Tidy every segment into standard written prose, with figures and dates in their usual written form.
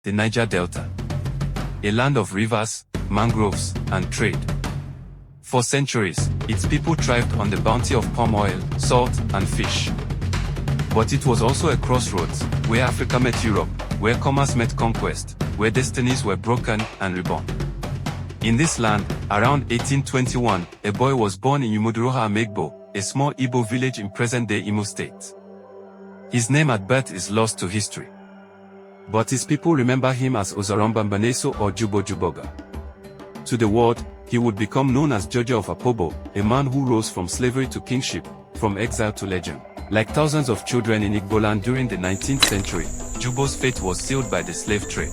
the Niger Delta. A land of rivers, mangroves, and trade. For centuries, its people thrived on the bounty of palm oil, salt, and fish. But it was also a crossroads, where Africa met Europe, where commerce met conquest, where destinies were broken and reborn. In this land, around 1821, a boy was born in Umuduroha Amegbo, a small Igbo village in present-day Imo State. His name at birth is lost to history. But his people remember him as Ozorombambaneso or Jubo Juboga. To the world, he would become known as Jaja of Opobo, a man who rose from slavery to kingship, from exile to legend. Like thousands of children in Igboland during the 19th century, Jubo's fate was sealed by the slave trade.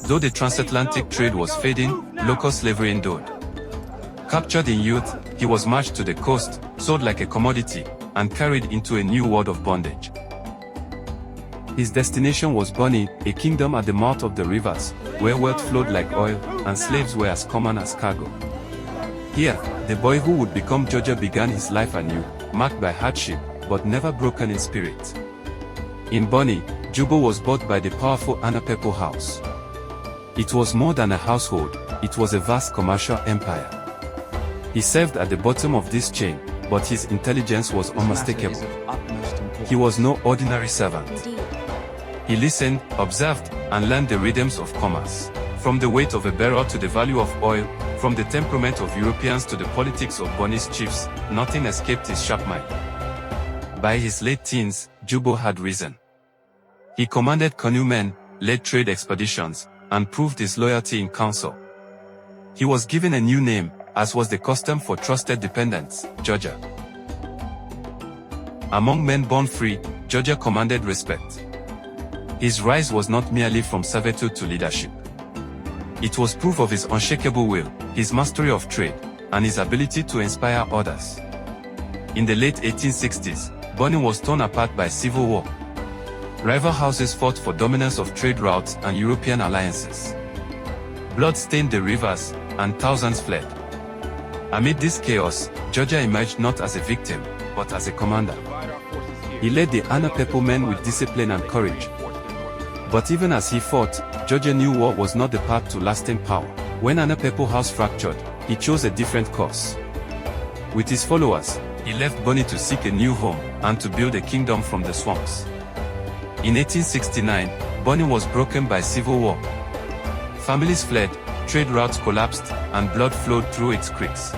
Though the transatlantic trade was fading, local slavery endured. Captured in youth, he was marched to the coast, sold like a commodity, and carried into a new world of bondage. His destination was Bonny, a kingdom at the mouth of the rivers, where wealth flowed like oil, and slaves were as common as cargo. Here, the boy who would become Jaja began his life anew, marked by hardship, but never broken in spirit. In Bonny, Jubo was bought by the powerful Anapepo house. It was more than a household, it was a vast commercial empire. He served at the bottom of this chain, but his intelligence was unmistakable. He was no ordinary servant. He listened, observed, and learned the rhythms of commerce. From the weight of a barrel to the value of oil, from the temperament of Europeans to the politics of Bonny's chiefs, nothing escaped his sharp mind. By his late teens, Jubo had risen. He commanded canoemen, led trade expeditions, and proved his loyalty in council. He was given a new name, as was the custom for trusted dependents, Jaja. Among men born free, Jaja commanded respect. His rise was not merely from servitude to leadership. It was proof of his unshakable will, his mastery of trade, and his ability to inspire others. In the late 1860s, Bonny was torn apart by civil war. Rival houses fought for dominance of trade routes and European alliances. Blood stained the rivers, and thousands fled. Amid this chaos, Jaja emerged not as a victim, but as a commander. He led the Anapepo men with discipline and courage. But even as he fought, Jaja knew war was not the path to lasting power. When Anapepo house fractured, he chose a different course. With his followers, he left Bonny to seek a new home, and to build a kingdom from the swamps. In 1869, Bonny was broken by civil war. Families fled, trade routes collapsed, and blood flowed through its creeks.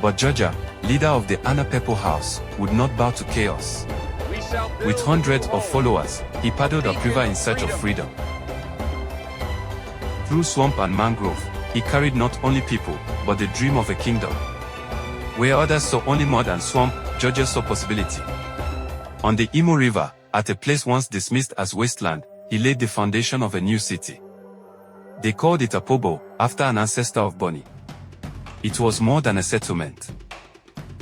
But Jaja, leader of the Anapepo house, would not bow to chaos. With hundreds of followers, he paddled upriver in search of freedom. Through swamp and mangrove, he carried not only people, but the dream of a kingdom. Where others saw only mud and swamp, Jaja saw possibility. On the Imo River, at a place once dismissed as wasteland, he laid the foundation of a new city. They called it Opobo, after an ancestor of Bonny. It was more than a settlement.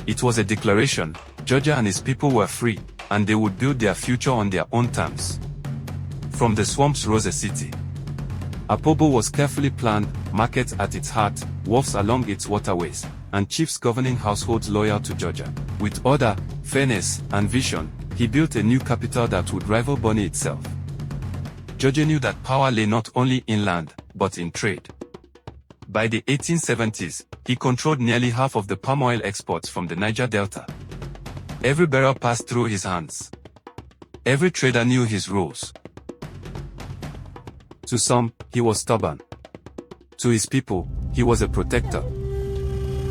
It was a declaration: Jaja and his people were free, and they would build their future on their own terms. From the swamps rose a city. Opobo was carefully planned, markets at its heart, wharves along its waterways, and chiefs governing households loyal to Jaja. With order, fairness, and vision, he built a new capital that would rival Bonny itself. Jaja knew that power lay not only in land, but in trade. By the 1870s, he controlled nearly half of the palm oil exports from the Niger Delta. Every barrel passed through his hands. Every trader knew his rules. To some, he was stubborn. To his people, he was a protector.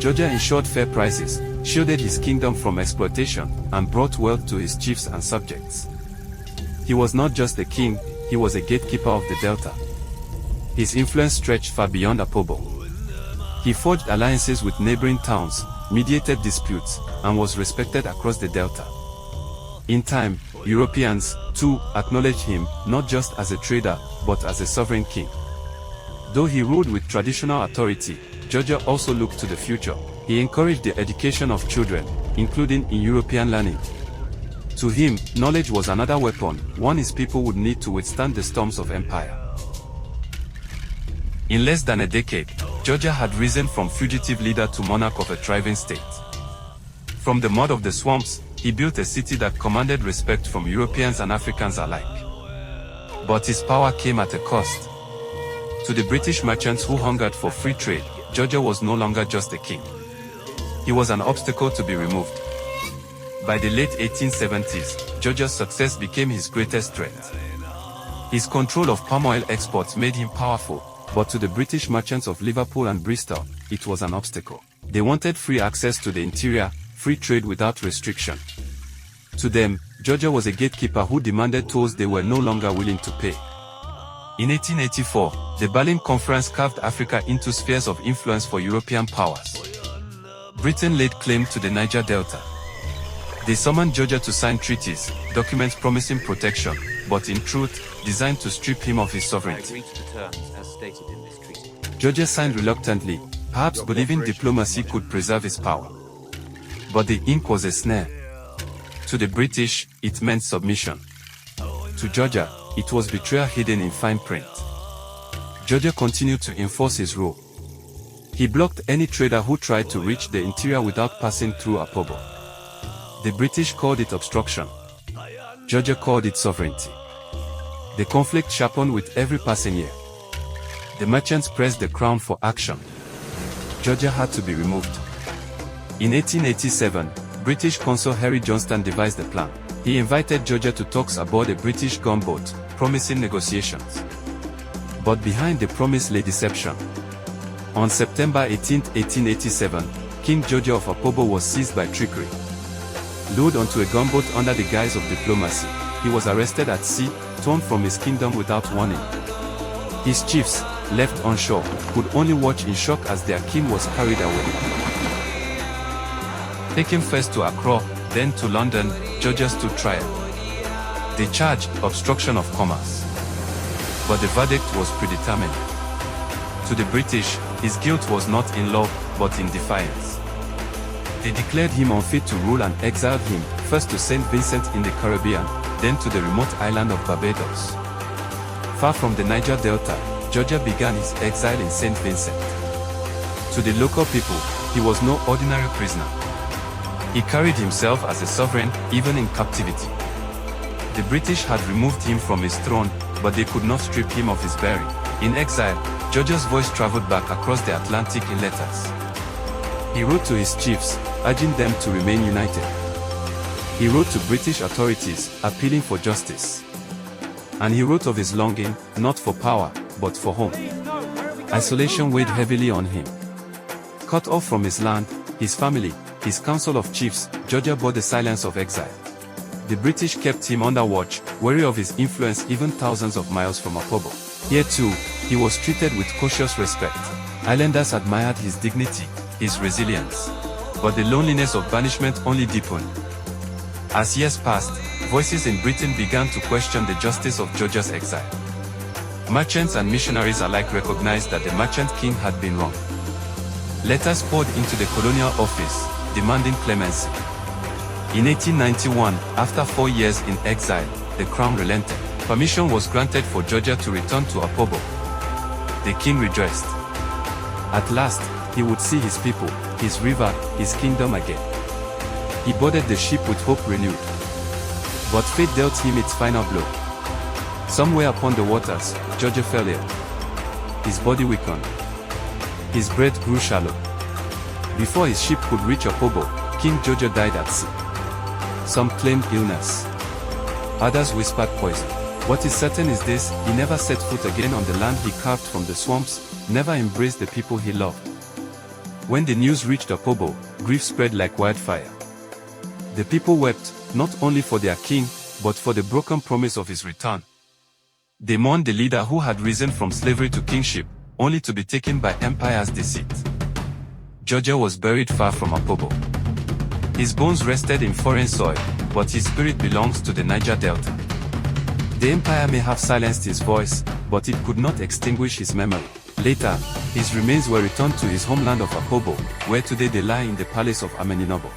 Jaja ensured fair prices, shielded his kingdom from exploitation, and brought wealth to his chiefs and subjects. He was not just a king, he was a gatekeeper of the Delta. His influence stretched far beyond Opobo. He forged alliances with neighboring towns, mediated disputes, and was respected across the Delta. In time, Europeans, too, acknowledged him, not just as a trader, but as a sovereign king. Though he ruled with traditional authority, Jaja also looked to the future. He encouraged the education of children, including in European learning. To him, knowledge was another weapon, one his people would need to withstand the storms of empire. In less than a decade, Jaja had risen from fugitive leader to monarch of a thriving state. From the mud of the swamps, he built a city that commanded respect from Europeans and Africans alike. But his power came at a cost. To the British merchants who hungered for free trade, Jaja was no longer just a king. He was an obstacle to be removed. By the late 1870s, Jaja's success became his greatest threat. His control of palm oil exports made him powerful, but to the British merchants of Liverpool and Bristol, it was an obstacle. They wanted free access to the interior, free trade without restriction. To them, Jaja was a gatekeeper who demanded tolls they were no longer willing to pay. In 1884, the Berlin Conference carved Africa into spheres of influence for European powers. Britain laid claim to the Niger Delta. They summoned Jaja to sign treaties, documents promising protection, but in truth, designed to strip him of his sovereignty. Jaja signed reluctantly, perhaps believing diplomacy could preserve his power. But the ink was a snare. To the British, it meant submission. To Jaja, it was betrayal hidden in fine print. Jaja continued to enforce his rule. He blocked any trader who tried to reach the interior without passing through Opobo. The British called it obstruction. Jaja called it sovereignty. The conflict sharpened with every passing year. The merchants pressed the crown for action. Jaja had to be removed. In 1887, British consul Harry Johnston devised a plan. He invited Jaja to talks aboard a British gunboat, promising negotiations. But behind the promise lay deception. On September 18, 1887, King Jaja of Opobo was seized by trickery. Lured onto a gunboat under the guise of diplomacy, he was arrested at sea, torn from his kingdom without warning. His chiefs, left on shore, could only watch in shock as their king was carried away. Taken first to Accra, then to London, Jaja stood trial. They charged obstruction of commerce. But the verdict was predetermined. To the British, his guilt was not in law, but in defiance. They declared him unfit to rule and exiled him, first to St. Vincent in the Caribbean, then to the remote island of Barbados. Far from the Niger Delta, Jaja began his exile in St. Vincent. To the local people, he was no ordinary prisoner. He carried himself as a sovereign, even in captivity. The British had removed him from his throne, but they could not strip him of his bearing. In exile, Jaja's voice traveled back across the Atlantic in letters. He wrote to his chiefs, urging them to remain united. He wrote to British authorities, appealing for justice. And he wrote of his longing, not for power, but for home. Isolation weighed heavily on him. Cut off from his land, his family, his council of chiefs, Jaja bore the silence of exile. The British kept him under watch, wary of his influence even thousands of miles from Opobo. Here too, he was treated with cautious respect. Islanders admired his dignity, his resilience. But the loneliness of banishment only deepened. As years passed, voices in Britain began to question the justice of Jaja's exile. Merchants and missionaries alike recognized that the merchant king had been wrong. Letters poured into the colonial office, demanding clemency. In 1891, after 4 years in exile, the crown relented. Permission was granted for Jaja to return to Opobo. The king rejoiced. At last, he would see his people, his river, his kingdom again. He boarded the ship with hope renewed. But fate dealt him its final blow. Somewhere upon the waters, Jaja fell ill. His body weakened. His breath grew shallow. Before his ship could reach Opobo, King Jaja died at sea. Some claimed illness. Others whispered poison. What is certain is this: he never set foot again on the land he carved from the swamps, never embraced the people he loved. When the news reached Opobo, grief spread like wildfire. The people wept, not only for their king, but for the broken promise of his return. They mourned the leader who had risen from slavery to kingship, only to be taken by empire's deceit. Jaja was buried far from Opobo. His bones rested in foreign soil, but his spirit belongs to the Niger Delta. The empire may have silenced his voice, but it could not extinguish his memory. Later, his remains were returned to his homeland of Opobo, where today they lie in the palace of Ameninobo.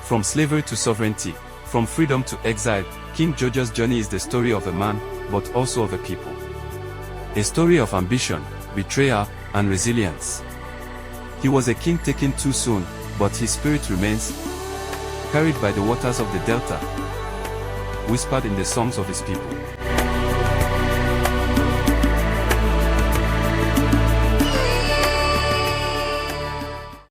From slavery to sovereignty, from freedom to exile, King Jaja's journey is the story of a man, but also of a people. A story of ambition, betrayal, and resilience. He was a king taken too soon, but his spirit remains, carried by the waters of the Delta, whispered in the songs of his people.